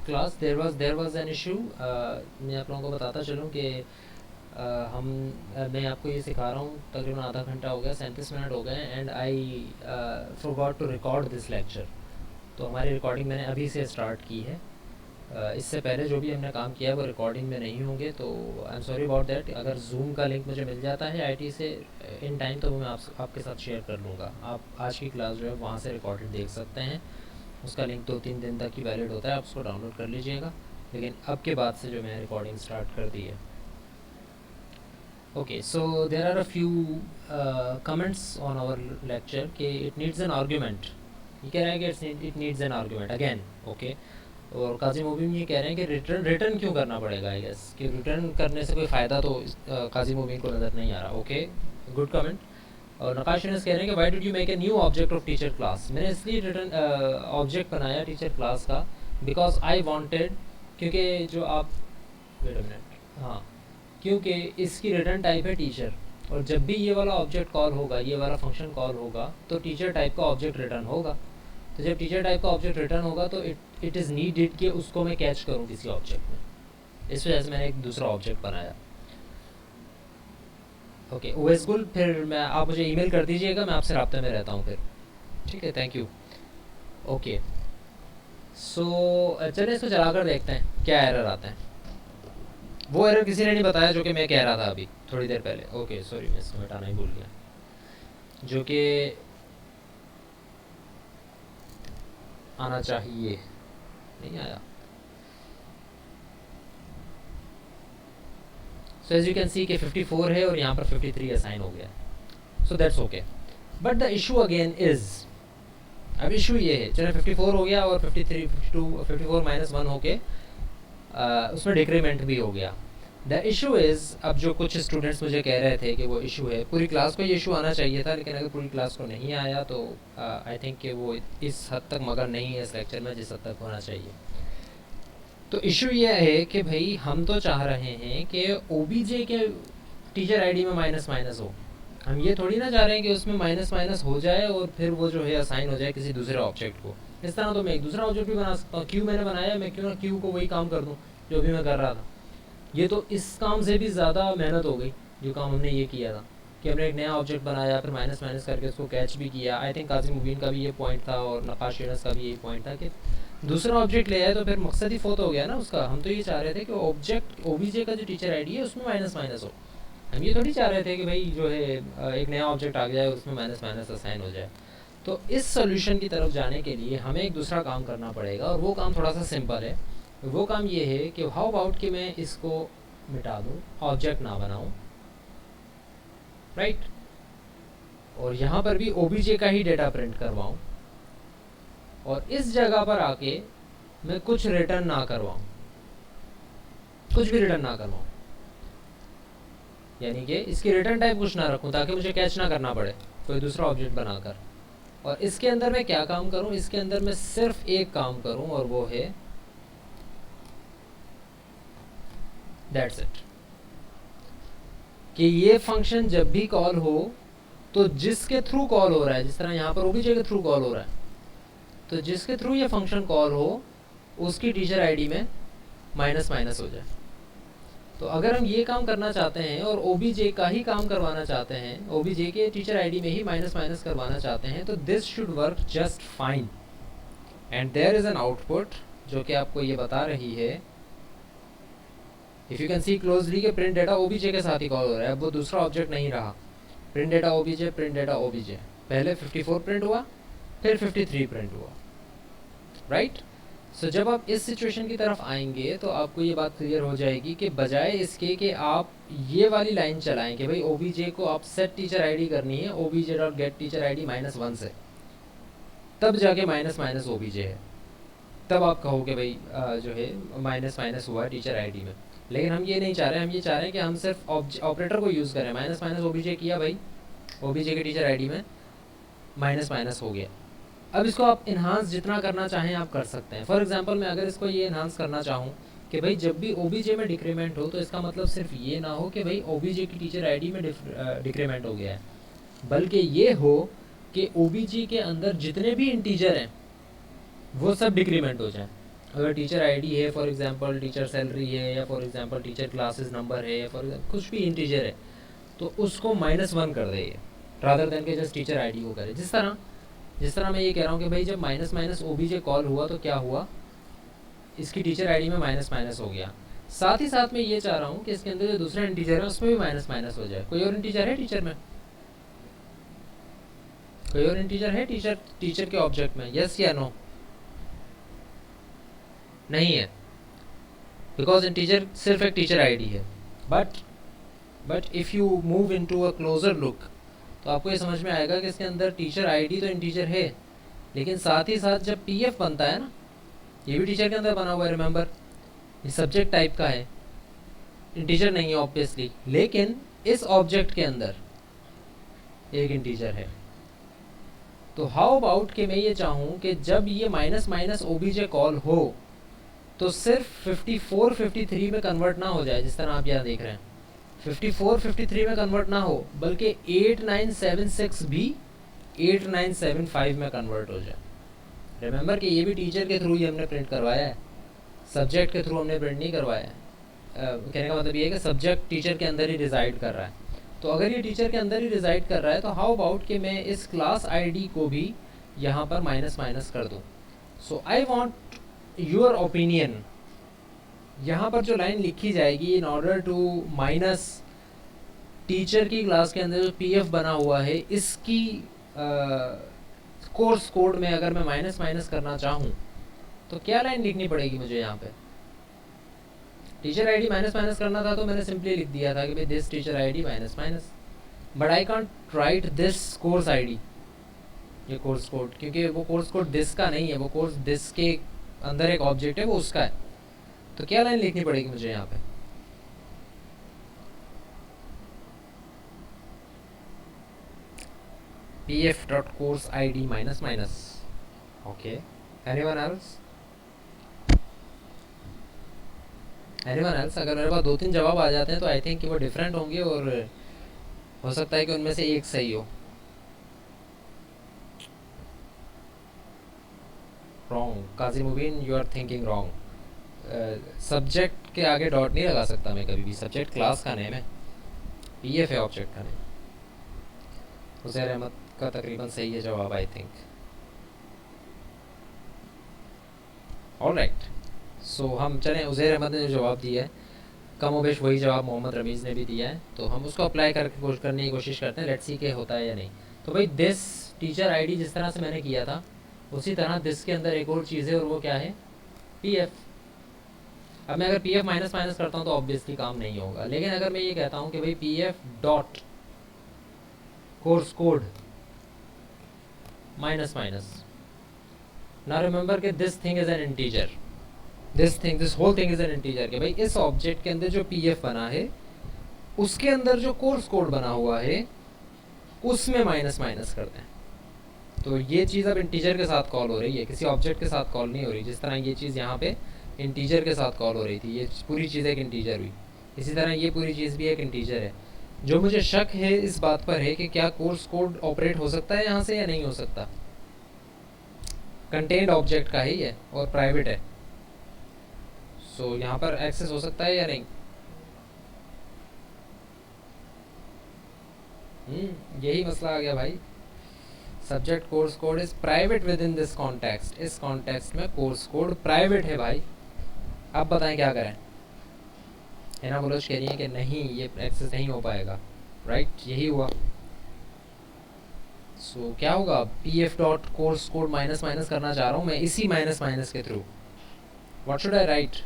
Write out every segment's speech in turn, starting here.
Class there was an issue. मैं आप लोगों को बताता चलूँ कि मैं आपको ये सिखा रहा हूँ, तकरीबन आधा घंटा हो गया, 37 मिनट हो गए, and I forgot to record this lecture. तो हमारी रिकॉर्डिंग मैंने अभी से स्टार्ट की है। इससे पहले जो भी हमने काम किया है वो रिकॉर्डिंग में नहीं होंगे, तो I am sorry about that. अगर जूम का लिंक मुझे मिल जाता है आईटी से इन टाइम, तो वो मैं आपके साथ शेयर कर लूँगा। आप आज की क्लास जो है वहाँ से रिकॉर्डेड देख सकते हैं। उसका लिंक 2-3 दिन तक ही वैलिड होता है, आप उसको डाउनलोड कर लीजिएगा। लेकिन अब के बाद से जो मैंने रिकॉर्डिंग स्टार्ट कर दी है। Okay, so there are a few comments on our lecture कि इट नीड्स एन आर्ग्यूमेंट। ये कह रहा है कि it needs an argument again. Okay, और काजी मुबीन ये कह रहे हैं कि रिटर्न रिटर्न क्यों करना पड़ेगा। आई गेस कि रिटर्न करने से कोई फ़ायदा तो काजी मुबीन को नज़र नहीं आ रहा। Okay, good comment. और नकाश यूनुस कह रहे हैं कि why did you make a new object of teacher class. मैंने इसलिए रिटर्न ऑब्जेक्ट बनाया टीचर क्लास का बिकॉज आई वांटेड, क्योंकि जो आप वेट अ मिनट, हाँ, क्योंकि इसकी रिटर्न टाइप है टीचर, और जब भी ये वाला ऑब्जेक्ट कॉल होगा, ये वाला फंक्शन कॉल होगा, तो टीचर टाइप का ऑब्जेक्ट रिटर्न होगा। तो जब टीचर टाइप का ऑब्जेक्ट रिटर्न होगा तो इट इज़ नीडेड कि उसको मैं कैच करूँ किसी ऑब्जेक्ट में। इस वजह से मैंने एक दूसरा ऑब्जेक्ट बनाया। ओके ओएस गुल, फिर मैं आप मुझे ईमेल कर दीजिएगा, मैं आपसे राब्ते में रहता हूँ फिर। ठीक है, थैंक यू। ओके, सो चलिए इसको चला कर देखते हैं क्या एरर आता है। वो एरर किसी ने नहीं बताया जो कि मैं कह रहा था अभी थोड़ी देर पहले। ओके सॉरी, मैं इसको मिटाना ही भूल गया, जो कि आना चाहिए, नहीं आया। So as you can see कि 54 है और यहाँ पर 53 असाइन हो गया। So that's okay, but the issue again is, अब इशू ये है, चलो 54 हो गया और 53 52 54 -1 होके उसमें डिक्रीमेंट भी हो गया। द इशू इज़, अब जो कुछ स्टूडेंट्स मुझे कह रहे थे कि वो इशू है, पूरी क्लास को ये इशू आना चाहिए था, लेकिन अगर पूरी क्लास को नहीं आया तो आई थिंक कि वो इस हद तक मगन नहीं है इस लेक्चर में जिस हद तक होना चाहिए। तो इशू ये है कि भाई हम तो चाह रहे हैं कि ओबीजे के टीचर आईडी में माइनस माइनस हो। हम ये थोड़ी ना चाह रहे हैं कि उसमें माइनस माइनस हो जाए और फिर वो जो है असाइन हो जाए किसी दूसरे ऑब्जेक्ट को। इस तरह तो मैं एक दूसरा ऑब्जेक्ट भी बना सकता हूँ। क्यू मैंने बनाया, मैं क्यों ना क्यू को वही काम कर दूँ जो भी मैं कर रहा था। ये तो इस काम से भी ज़्यादा मेहनत हो गई जो काम हमने ये किया था कि हमने एक नया ऑब्जेक्ट बनाया, फिर माइनस माइनस करके उसको कैच भी किया। आई थिंक काजिम मुबीन का भी ये पॉइंट था और नकाश यूनुस का भी यही पॉइंट था कि दूसरा ऑब्जेक्ट ले आए तो फिर मकसद ही फोत हो गया ना उसका। हम तो ये चाह रहे थे कि ऑब्जेक्ट ओबीजे का जो टीचर आईडी है उसमें माइनस माइनस हो। हम ये थोड़ी चाह रहे थे कि भाई जो है एक नया ऑब्जेक्ट आ जाए और उसमें माइनस माइनस असाइन हो जाए। तो इस सोल्यूशन की तरफ जाने के लिए हमें एक दूसरा काम करना पड़ेगा, और वो काम थोड़ा सा सिंपल है। वो काम ये है कि हाउ अबाउट कि मैं इसको मिटा दूँ, ऑब्जेक्ट ना बनाऊँ, राइट, और यहाँ पर भी ओबीजे का ही डेटा प्रिंट करवाऊँ, और इस जगह पर आके मैं कुछ रिटर्न ना करवाऊँ, कुछ भी रिटर्न ना करवाऊँ, यानी कि इसकी रिटर्न टाइप कुछ ना रखूँ ताकि मुझे कैच ना करना पड़े कोई दूसरा ऑब्जेक्ट बनाकर। और इसके अंदर मैं क्या काम करूँ, इसके अंदर मैं सिर्फ एक काम करूँ, और वो है दैट्स इट, कि ये फंक्शन जब भी कॉल हो तो जिसके थ्रू कॉल हो रहा है, जिस तरह यहाँ पर ओबीजे के थ्रू कॉल हो रहा है, तो जिसके थ्रू ये फंक्शन कॉल हो उसकी टीचर आईडी में माइनस माइनस हो जाए। तो अगर हम ये काम करना चाहते हैं और ओबीजे का ही काम करवाना चाहते हैं, ओबीजे के टीचर आईडी में ही माइनस माइनस करवाना चाहते हैं, तो this should work just fine. And there is an output जो कि आपको ये बता रही है, if you can see closely कि प्रिंट डेटा ओबीजे के साथ ही कॉल हो रहा है। अब वो दूसरा ऑब्जेक्ट नहीं रहा, print data OBJ, print data OBJ. पहले 54 प्रिंट हुआ, फिर 53 प्रिंट हुआ, राइट। सो जब आप इस सिचुएशन की तरफ आएंगे तो आपको ये बात क्लियर हो जाएगी कि बजाय इसके कि आप ये वाली लाइन चलाएं कि भाई ओबीजे को आप सेट टीचर आईडी करनी है OBJ dot gate teacher ID -1 से, तब जाके माइनस माइनस ओबीजे है, तब आप कहोगे भाई जो है माइनस माइनस हुआ टीचर आईडी में। लेकिन हम ये नहीं चाह रहे, हम ये चाह रहे हैं कि हम सिर्फ ऑपरेटर को यूज़ करें। माइनस माइनस ओबीजे किया भाई, ओबीजे के टीचर आईडी में माइनस माइनस हो गया। अब इसको आप इन्हांस जितना करना चाहें आप कर सकते हैं। फॉर एग्जांपल मैं अगर इसको ये इन्हांस करना चाहूँ कि भाई जब भी ओबीजे में डिक्रीमेंट हो तो इसका मतलब सिर्फ ये ना हो कि भाई ओबीजे की टीचर आईडी में डिक्रीमेंट हो गया है, बल्कि ये हो कि ओबीजे के अंदर जितने भी इंटीजर हैं वो सब डिक्रीमेंट हो जाएं। अगर टीचर आईडी है, फॉर एग्जांपल टीचर सैलरी है, या for example teacher classes number है, या फॉर एग्जांपल कुछ भी इंटीजर है, तो उसको -1 कर दे, रादर देन के जस्ट टीचर आईडी को करे। जिस तरह मैं ये कह रहा हूँ कि भाई जब माइनस माइनस ओबीजे कॉल हुआ तो क्या हुआ, इसकी टीचर आईडी में माइनस माइनस हो गया। साथ ही साथ मैं ये चाह रहा हूँ कि इसके अंदर जो दूसरा इंटीजर है उसमें भी माइनस माइनस हो जाए। कोई और इंटीजर है टीचर में? कोई और इंटीजर है टीचर के ऑब्जेक्ट में? यस या नो? नहीं है, बिकॉज इंटीजर सिर्फ एक टीचर आईडी है। But if you move into a closure look तो आपको ये समझ में आएगा कि इसके अंदर टीचर आईडी तो इंटीजर है, लेकिन साथ ही साथ जब पीएफ बनता है ना, ये भी टीचर के अंदर बना हुआ है, रिमेंबर ये सब्जेक्ट टाइप का है, इंटीजर नहीं है ऑब्वियसली, लेकिन इस ऑब्जेक्ट के अंदर एक इंटीजर है। तो हाउ अबाउट कि मैं ये चाहूँ कि जब ये माइनस माइनस ओबीजे कॉल हो तो सिर्फ 54 53 में कन्वर्ट ना हो जाए, जिस तरह आप यहाँ देख रहे हैं 54 53 में कन्वर्ट ना हो, बल्कि 8976 भी 8975 में कन्वर्ट हो जाए। रिमेंबर कि ये भी टीचर के थ्रू ही हमने प्रिंट करवाया है, सब्जेक्ट के थ्रू हमने प्रिंट नहीं करवाया है। कहने का मतलब ये है कि सब्जेक्ट टीचर के अंदर ही रिजाइड कर रहा है। तो अगर ये टीचर के अंदर ही रिजाइड कर रहा है तो हाउ अबाउट कि मैं इस क्लास आईडी को भी यहाँ पर माइनस माइनस कर दूँ। So I want your opinion. यहाँ पर जो लाइन लिखी जाएगी, in order to minus teacher की क्लास के अंदर जो पीएफ बना हुआ है, इसकी कोर्स कोड में अगर मैं माइनस माइनस करना चाहूँ तो क्या लाइन लिखनी पड़ेगी मुझे? यहाँ पे टीचर आईडी माइनस माइनस करना था तो मैंने सिंपली लिख दिया था कि भाई this teacher ID minus minus, but I can't right this course ID, ये कोर्स कोड, क्योंकि वो कोर्स कोड दिस का नहीं है, वो कोर्स दिस के अंदर एक ऑब्जेक्ट है, वो उसका है। तो क्या लाइन लिखनी पड़ेगी मुझे यहाँ पे? pf.course id minus minus. Okay, anyone else? अगर मेरे पास 2-3 जवाब आ जाते हैं तो आई थिंक कि वो डिफरेंट होंगे और हो सकता है कि उनमें से एक सही हो। Wrong, Kazimuddin, you are thinking wrong. Subject के आगे डॉट नहीं लगा सकता मैं कभी भी, सब्जेक्ट क्लास का नेम है, पीएफ है ऑब्जेक्ट का नेम। उज़ैर अहमद का तकरीबन सही है जवाब आई थिंक। ऑलराइट, सो हम चलें, उज़ैर अहमद ने जो जवाब दिया है कमोबेश वही जवाब मोहम्मद रमीज़ ने भी दिया है, तो हम उसको अप्लाई करके करने की कोशिश करते हैं, लेट्स सी के होता है या नहीं। तो भाई दिस टीचर आईडी जिस तरह से मैंने किया था उसी तरह दिस के अंदर एक और चीज़ है और वो क्या है? पीएफ। अब मैं अगर पीएफ माइनस माइनस करता हूँ तो ऑब्वियसली काम नहीं होगा, लेकिन अगर मैं ये कहता हूँ कि भाई PF dot course code minus minus, ना रिमेंबर कि this thing is an integer, this whole thing is an integer, कि भाई इस ऑब्जेक्ट के अंदर जो पीएफ बना है उसके अंदर जो कोर्स कोड बना हुआ है उसमें माइनस माइनस करते हैं। तो ये चीज़ अब इंटीजर के साथ कॉल हो रही है, किसी ऑब्जेक्ट के साथ कॉल नहीं हो रही। जिस तरह ये चीज़ यहाँ पे इंटीजर के साथ कॉल हो रही थी, ये पूरी चीज़ एक इंटीजर हुई, इसी तरह ये पूरी चीज़ भी एक इंटीजर है। जो मुझे शक है इस बात पर है कि क्या कोर्स कोड ऑपरेट हो सकता है यहाँ से या नहीं हो सकता। कंटेंट ऑब्जेक्ट का ही है और प्राइवेट है, सो यहाँ पर एक्सेस हो सकता है या नहीं? यही मसला आ गया भाई। Subject course code is private with in this context, इस कॉन्टेक्स्ट में कोर्स कोड प्राइवेट है भाई। अब बताएं क्या करें? हेना बुलोच कह रही है कि नहीं, ये एक्सेस नहीं हो पाएगा, राइट? यही हुआ। सो क्या होगा? P F dot course code minus minus करना चाह रहा हूँ मैं इसी माइनस माइनस के थ्रू। What should I write?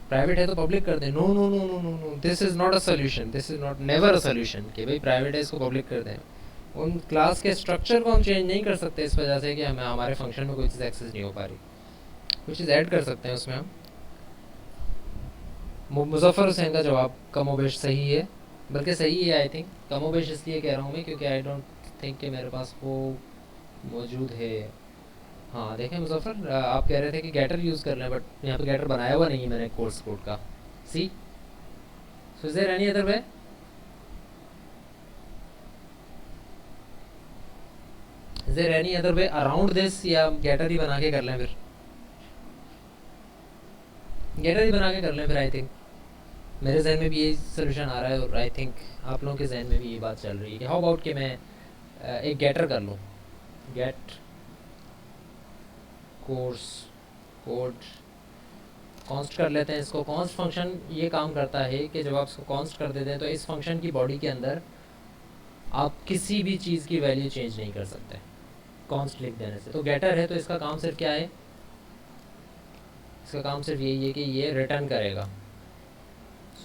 Private है तो पब्लिक कर दें? No no no no no no, this is not a solution, this is not never a solution कि भाई प्राइवेट है इसको पब्लिक कर दें। उन क्लास के स्ट्रक्चर को हम चेंज नहीं कर सकते इस वजह से कि हमें हमारे फंक्शन में कोई चीज़ एक्सेस नहीं हो पा रही। कुछ चीज़ ऐड कर सकते हैं उसमें हम। मुजफ्फर हुसैन का जवाब कमोबेश सही है, बल्कि सही है आई थिंक। कमोबेश इसलिए कह रहा हूँ मैं क्योंकि आई डोंट थिंक कि मेरे पास वो मौजूद है। हाँ देखें मुजफ्फर, आप कह रहे थे कि गेटर यूज़ कर लें, बट यहाँ पे गेटर बनाया हुआ नहीं है मैंने कोर्स कोड का। See, so is there any other way? Is there any other way around this, या गेटर ही बना के कर लें फिर? गेटर ही बना के कर लें फिर। आई थिंक मेरे जहन में भी यही सोल्यूशन आ रहा है और आई थिंक आप लोगों के जहन में भी ये बात चल रही है कि हाउ अबाउट कि मैं एक गेटर कर लूँ, गेट कोर्स कोड कॉन्स्ट कर लेते हैं इसको। कॉन्स्ट फंक्शन ये काम करता है कि जब आप इसको कॉन्स्ट कर देते हैं तो इस फंक्शन की बॉडी के अंदर आप किसी भी चीज़ की वैल्यू चेंज नहीं कर सकते कॉन्स्ट लिख देने से। तो गेटर है तो इसका काम सिर्फ क्या है, इसका काम सिर्फ यही है कि ये रिटर्न करेगा।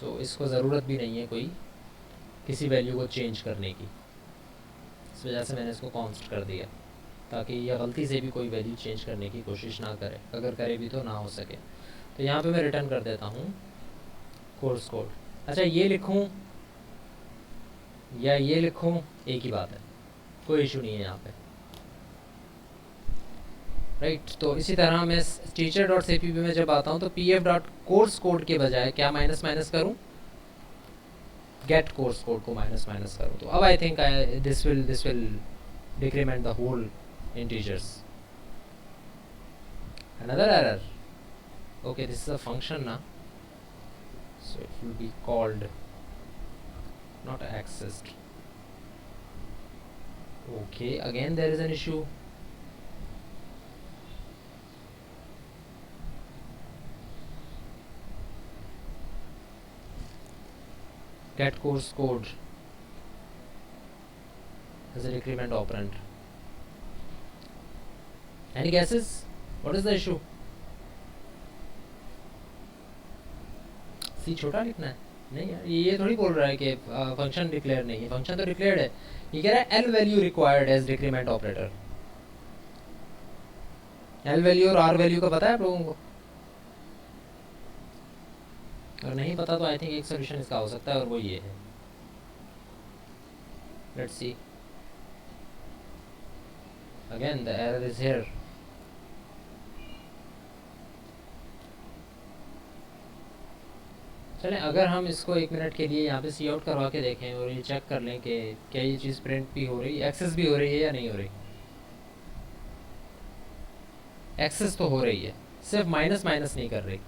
सो इसको ज़रूरत भी नहीं है कोई किसी वैल्यू को चेंज करने की, इस वजह से मैंने इसको कॉन्स्ट कर दिया ताकि यह गलती से भी कोई वैल्यू चेंज करने की कोशिश ना करे, अगर करे भी तो ना हो सके। तो यहाँ पे मैं रिटर्न कर देता हूँ कोर्स कोड। अच्छा ये लिखूँ या ये लिखूँ एक ही बात है, कोई इशू नहीं है यहाँ पे, राइट। तो इसी तरह मैं teacher dot C P P में जब आता हूँ तो P F dot course code के बजाय क्या माइनस माइनस करूँ, गेट कोर्स कोड को माइनस माइनस करूँ। तो अब I think this will decrement the whole integers. Another error. Okay, this is a function now, so it will be called not accessed. Okay, again there is an issue. Get course code as a decrement operand. Any guesses? What is the issue? सी छोटा लिखना है? नहीं यार, ये थोड़ी बोल रहा है कि फंक्शन डिक्लेयर नहीं है। फंक्शन तो डिक्लेयर्ड है। ये कह रहा है L value required as decrement operator. L value और आर वैल्यू का पता है आप लोगों को? अगर नहीं पता तो आई थिंक एक सोल्यूशन इसका हो सकता है और वो ये है। Let's see again the error is here. चलें, अगर हम इसको एक मिनट के लिए यहाँ पे सी आउट करवा के देखें और ये चेक कर लें कि क्या ये चीज़ प्रिंट भी हो रही है, एक्सेस भी हो रही है या नहीं हो रही। एक्सेस तो हो रही है, सिर्फ माइनस माइनस नहीं कर रही।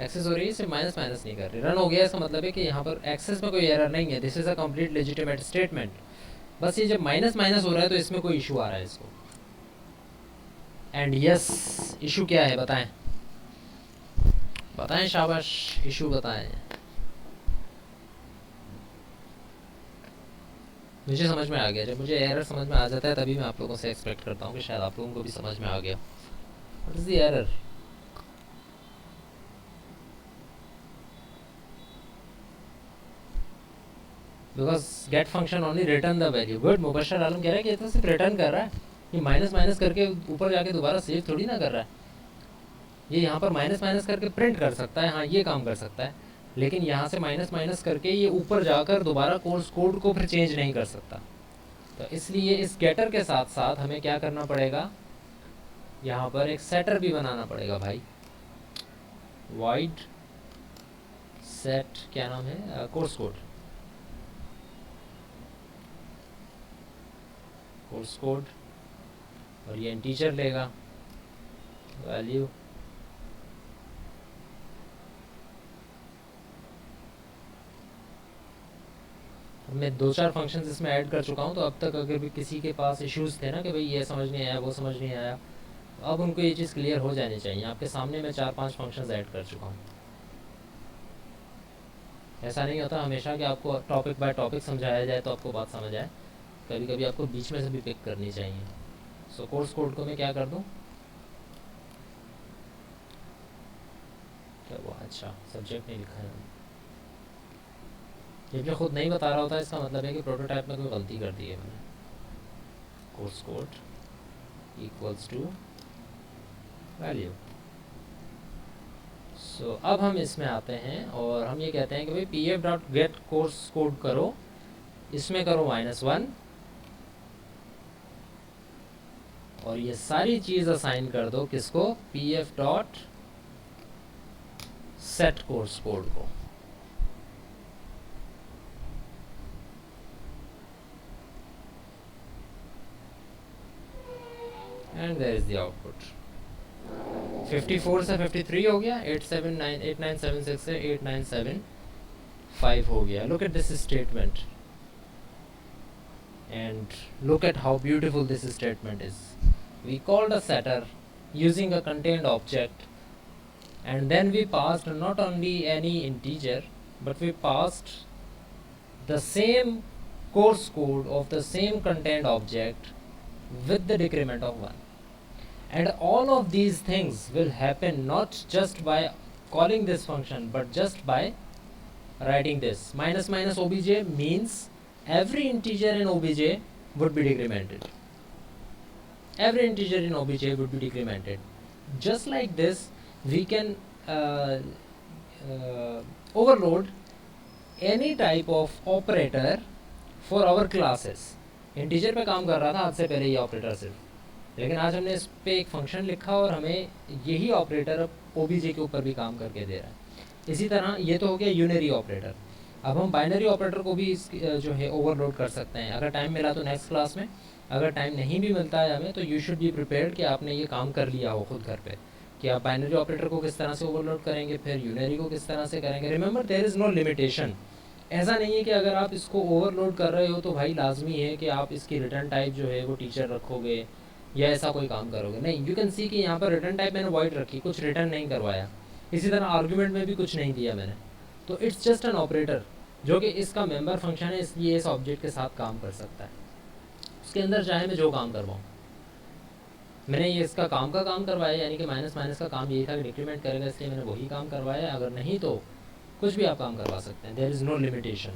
एक्सेस हो रही है, सिर्फ माइनस माइनस नहीं कर रही। रन हो गया, इसका मतलब है कि यहाँ पर एक्सेस में कोई एरर नहीं है। This is a complete legitimate statement. बस ये जब माइनस माइनस हो रहा है तो इसमें कोई इशू आ रहा है इसको। एंड यस, इशू क्या है बताएं, बताएं, शाबाश, इशू बताएं। मुझे समझ में आ गया। जब मुझे एरर समझ में आ जाता है तभी मैं आप लोगों से एक्सपेक्ट करता हूँ कि शायद आप लोगों को भी समझ में आ गया। What is the error? Because get function only return the value. Good, Mubashar Alam कह रहा है कि ये तो सिर्फ रिटर्न कर रहा है, ये माइनस माइनस करके ऊपर जाके दोबारा सेव थोड़ी ना कर रहा है। ये यहाँ पर माइनस माइनस करके प्रिंट कर सकता है, हाँ ये काम कर सकता है, लेकिन यहाँ से माइनस माइनस करके ये ऊपर जाकर दोबारा कोर्स कोड को फिर चेंज नहीं कर सकता। तो इसलिए इस गेटर के साथ साथ हमें क्या करना पड़ेगा, यहाँ पर एक सेटर भी बनाना पड़ेगा भाई। वाइड सेट, क्या नाम है, कोर्स कोड। कोर्स कोड और ये इंटीजर लेगा वैल्यू। मैं 2-4 फंक्शंस इसमें ऐड कर चुका हूँ, तो अब तक अगर भी किसी के पास इश्यूज़ थे ना कि भाई ये समझ नहीं आया वो समझ नहीं आया, अब उनको ये चीज़ क्लियर हो जानी चाहिए। आपके सामने मैं 4-5 फंक्शंस ऐड कर चुका हूँ। ऐसा नहीं होता हमेशा कि आपको टॉपिक बाय टॉपिक समझाया जाए तो आपको बात समझ आए, कभी कभी आपको बीच में से भी पिक करनी चाहिए। सो कोर्स कोड को मैं क्या कर दूँ, क्या वो, अच्छा सब्जेक्ट नहीं लिखा है। ये मुझे खुद नहीं बता रहा होता, इसका मतलब है कि प्रोटोटाइप में कोई गलती कर दी है मैंने। Course code equals to value. So अब हम इसमें आते हैं और हम ये कहते हैं कि भाई P F dot gate course code करो, इसमें करो -1 और ये सारी चीज़ असाइन कर दो किसको, P F dot set course code को। and there is the output. 54 से 53 हो गया, 8976 से 8975 हो गया. Look at this statement and look at how beautiful this statement is. We called a setter using a contained object, and then we passed not only any integer but we passed the same course code of the same contained object with the decrement of 1. And all of these things will happen not just by calling this function but just by writing this. Minus minus obj means every integer in obj would be decremented. Every integer in obj would be decremented. Just like this, we can overload any type of operator for our classes. Integer पे काम कर रहा था आज से पहले ये operator सिर्फ, लेकिन आज हमने इस पे एक फंक्शन लिखा और हमें यही ऑपरेटर अब ओबीजे के ऊपर भी काम करके दे रहा है. इसी तरह ये तो हो गया यूनरी ऑपरेटर. अब हम बाइनरी ऑपरेटर को भी जो है ओवरलोड कर सकते हैं. अगर टाइम मिला तो नेक्स्ट क्लास में, अगर टाइम नहीं भी मिलता है हमें तो यू शुड बी प्रिपेयर्ड कि आपने ये काम कर लिया हो खुद घर पे, कि आप बाइनरी ऑपरेटर को किस तरह से ओवरलोड करेंगे, फिर यूनरी को किस तरह से करेंगे. Remember there is no limitation. ऐसा नहीं है कि अगर आप इसको ओवरलोड कर रहे हो तो भाई लाजमी है कि आप इसकी रिटर्न टाइप जो है वो टीचर रखोगे या ऐसा कोई काम करोगे. नहीं, यू कैन सी कि यहाँ पर रिटर्न टाइप मैंने वॉइड रखी, कुछ रिटर्न नहीं करवाया. इसी तरह आर्गूमेंट में भी कुछ नहीं दिया मैंने. तो इट्स जस्ट एन ऑपरेटर जो कि इसका मेंबर फंक्शन है, इसलिए इस ऑब्जेक्ट के साथ काम कर सकता है. उसके अंदर चाहे मैं जो काम करवाऊँ, मैंने ये इसका काम का काम करवाया, यानी कि माइनस माइनस का काम यही था कि डिक्रीमेंट करेगा, इसलिए मैंने वही काम करवाया. अगर नहीं तो कुछ भी आप काम करवा सकते हैं. There is no limitation.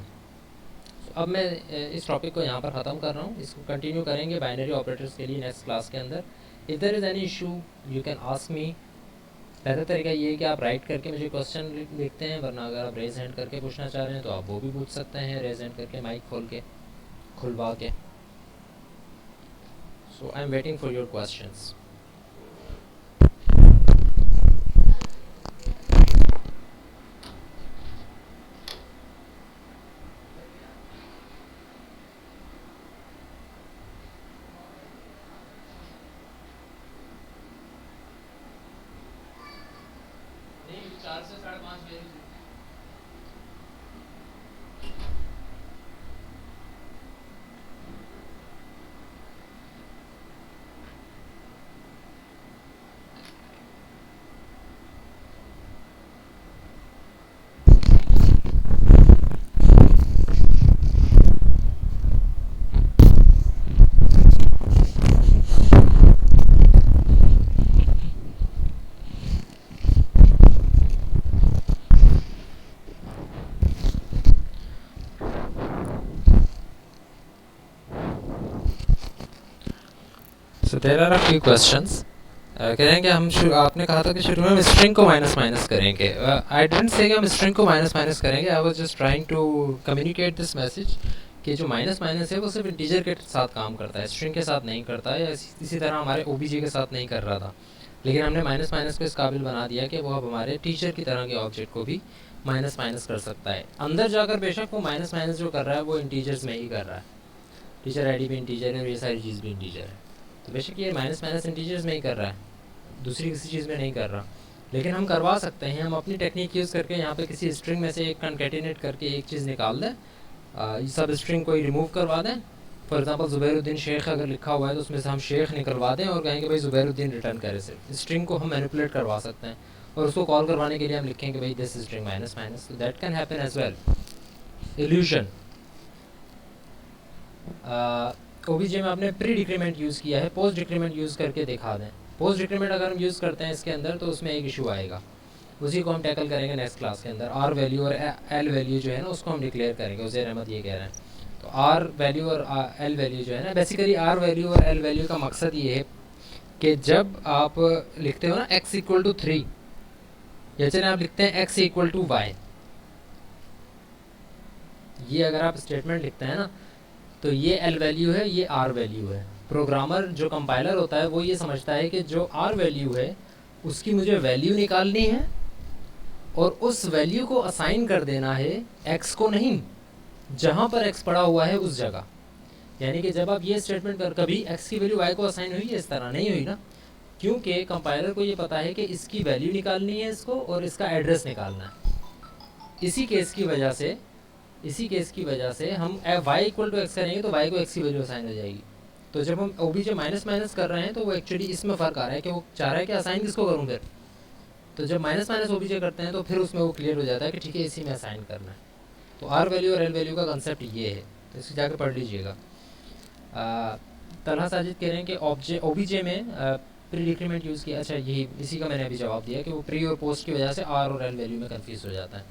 अब मैं इस टॉपिक को यहाँ पर ख़त्म कर रहा हूँ. इसको कंटिन्यू करेंगे बाइनरी ऑपरेटर्स के लिए नेक्स्ट क्लास के अंदर. If there is any issue you can ask me. बेहतर तरीका ये है कि आप राइट करके मुझे क्वेश्चन लिखते हैं, वरना अगर आप रेज हैंड करके पूछना चाह रहे हैं तो आप वो भी पूछ सकते हैं, रेज हैंड करके माइक खोल के खुलवा के. So I am waiting for your questions. So there are a few questions. करेंगे हम आपने कहा था कि शुरू में हम स्ट्रिंग को माइनस माइनस करेंगे. आई डिडंट से कि हम स्ट्रिंग को माइनस माइनस करेंगे. I was just trying to communicate this message कि जो माइनस माइनस है वो सिर्फ इंटीजर के साथ काम करता है, स्ट्रिंग के साथ नहीं करता है. इसी तरह हमारे ओबीजे के साथ नहीं कर रहा था, लेकिन हमने माइनस माइनस को इस काबिल बना दिया कि वो अब हमारे टीचर की तरह के ऑब्जेक्ट को भी माइनस माइनस कर सकता है. अंदर जाकर बेशक वो माइनस माइनस जो कर रहा है वो इंटीजर्स में ही कर रहा है. टीचर आई डी भी इंटीजर है और ये सारी चीज़ भी इंटीजर है, तो बेशक ये माइनस माइनस इंटीजर्स में ही कर रहा है, दूसरी किसी चीज़ में नहीं कर रहा. लेकिन हम करवा सकते हैं, हम अपनी टेक्निक यूज़ करके यहाँ पे किसी स्ट्रिंग में से एक कनकेटिनेट करके एक चीज़ निकाल दें, सब स्ट्रिंग को ही रिमूव करवा दें. फॉर एग्जांपल ज़ुबैरुद्दीन शेख अगर लिखा हुआ है तो उसमें से हम शेख निकलवा दें और कहेंगे भाई ज़ुबैरुद्दीन रिटर्न करे. सिर्फ स्ट्रिंग को हम मैनिपुलेट करवा सकते हैं और उसको कॉल करवाने के लिए हम लिखेंगे भाई this string minus minus. That can happen as well. Illusion OBJ में आपने प्री डिक्रीमेंट यूज़ किया है, पोस्ट डिक्रीमेंट यूज़ करके दिखा दें. पोस्ट डिक्रीमेंट अगर हम यूज़ करते हैं इसके अंदर तो उसमें एक इशू आएगा, उसी को हम टैकल करेंगे नेक्स्ट क्लास के अंदर. आर वैल्यू और एल वैल्यू जो है ना उसको हम डिक्लेयर करेंगे. उज़ैर अहमद ये कह रहे हैं. तो आर वैल्यू और एल वैल्यू जो है ना, बेसिकली आर वैल्यू और एल वैल्यू का मकसद ये है कि जब आप लिखते हो ना x इक्वल टू 3, या चले आप लिखते हैं x इक्वल टू वाई, ये अगर आप स्टेटमेंट लिखते हैं ना तो ये एल वैल्यू है, ये आर वैल्यू है. प्रोग्रामर जो कंपाइलर होता है वो ये समझता है कि जो आर वैल्यू है उसकी मुझे वैल्यू निकालनी है और उस वैल्यू को असाइन कर देना है एक्स को नहीं, जहाँ पर एक्स पड़ा हुआ है उस जगह. यानी कि जब आप ये स्टेटमेंट कर, कभी एक्स की वैल्यू वाई को असाइन हुई है? इस तरह नहीं हुई ना. क्योंकि कंपाइलर को ये पता है कि इसकी वैल्यू निकालनी है इसको और इसका एड्रेस निकालना है। इसी केस की वजह से हम y इक्वल टू एक्स करेंगे तो y को x की वैल्यू असाइन हो जाएगी। तो जब हम ओबीजे माइनस माइनस कर रहे हैं तो वो एक्चुअली इसमें फ़र्क आ रहा है कि वो चाह रहा है कि असाइन किसको करूँ फिर। तो जब माइनस माइनस ओबीजे करते हैं तो फिर उसमें वो क्लियर हो जाता है कि ठीक है इसी में असाइन करना है। तो आर वैल्यू और एल वैल्यू का कंसेप्ट ये है, तो इसको जाकर पढ़ लीजिएगा। तलहा साजिद कह रहे हैं कि ओबीजे में प्री डिक्रीमेंट यूज़ किया। अच्छा, यही इसी का मैंने अभी जवाब दिया कि वो प्री और पोस्ट की वजह से आर और एल वैल्यू में कन्फ्यूज़ हो जाता है।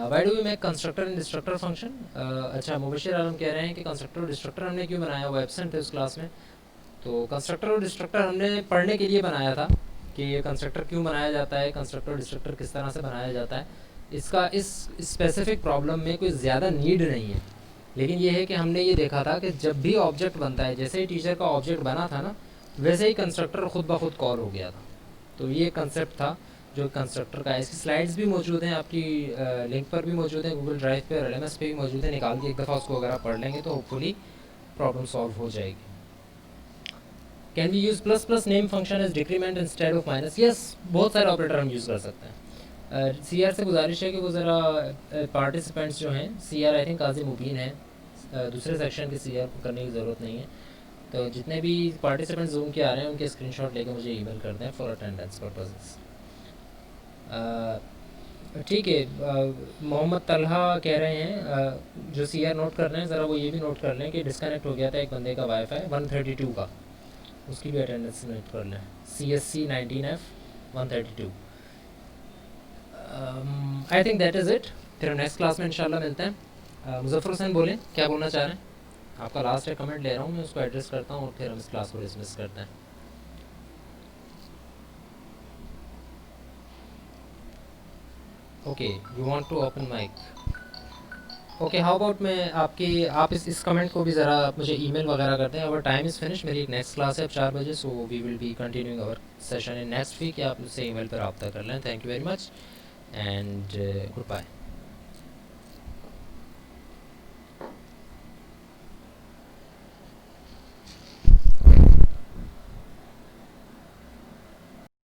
Why do we make constructor and destructor function. अच्छा, मुबशिर आलम कह रहे हैं कि कंस्ट्रक्टर और डिस्ट्रक्टर हमने क्यों बनाया, वो एब्सेंट थे उस क्लास में। तो कंस्ट्रक्टर और डिस्ट्रक्टर हमने पढ़ने के लिए बनाया था कि ये कंस्ट्रक्टर क्यों बनाया जाता है, कंस्ट्रक्टर और डिस्ट्रक्टर किस तरह से बनाया जाता है। इसका इस स्पेसिफिक प्रॉब्लम में कोई ज़्यादा नीड नहीं है, लेकिन ये है कि हमने ये देखा था कि जब भी ऑब्जेक्ट बनता है, जैसे ही टीचर का ऑब्जेक्ट बना था ना, वैसे ही कंस्ट्रक्टर खुद ब खुद कॉल हो गया था। तो ये कंसेप्ट था जो कंस्ट्रक्टर का है। इसकी स्लाइड्स भी मौजूद हैं, आपकी लिंक पर भी मौजूद है, गूगल ड्राइव पे और LMS पे भी मौजूद है। निकाल के एक दफ़ा उसको अगर आप पढ़ लेंगे तो होपफुली प्रॉब्लम सॉल्व हो जाएगी। Can we use plus plus name function as decrement instead of minus. Yes, बहुत सारे ऑपरेटर हम यूज़ कर सकते हैं। CR से गुजारिश है कि वो ज़रा पार्टिसिपेंट्स जो हैं, CR आई थिंक काजी मुबीन है, दूसरे सेक्शन के CR को करने की ज़रूरत नहीं है। तो जितने भी पार्टिसिपेंट्स जूम के आ रहे हैं उनके स्क्रीनशॉट लेके मुझे ईमेल कर दें फॉर अटेंडेंस पर्पसेस। ठीक है। मोहम्मद तलहा कह रहे हैं जो CR नोट कर रहे हैं ज़रा वो ये भी नोट कर लें कि डिस्कनेक्ट हो गया था एक बंदे का वाईफाई 132 का, उसकी भी अटेंडेंस नोट कर लें। CSC 19F 132। I think that is it. फिर हम नेक्स्ट क्लास में इंशाल्लाह मिलते हैं। मुज़फ़्फ़र हुसैन बोलें, क्या बोलना चाह रहे हैं? आपका लास्ट एक कमेंट ले रहा हूँ मैं, उसको एड्रेस करता हूँ और फिर हम इस क्लास को डिसमिस करते हैं। Okay, you want to open mic. Okay, how about मैं आप इस कमेंट को भी ज़रा मुझे ईमेल वगैरह करते हैं। अवर टाइम इज़ फिनिश, मेरी एक नेक्स्ट क्लास है 4 बजे, so we will be continuing our session in next week. या आप मुझसे ईमेल पर रब्ता कर लें। Thank you very much and good bye.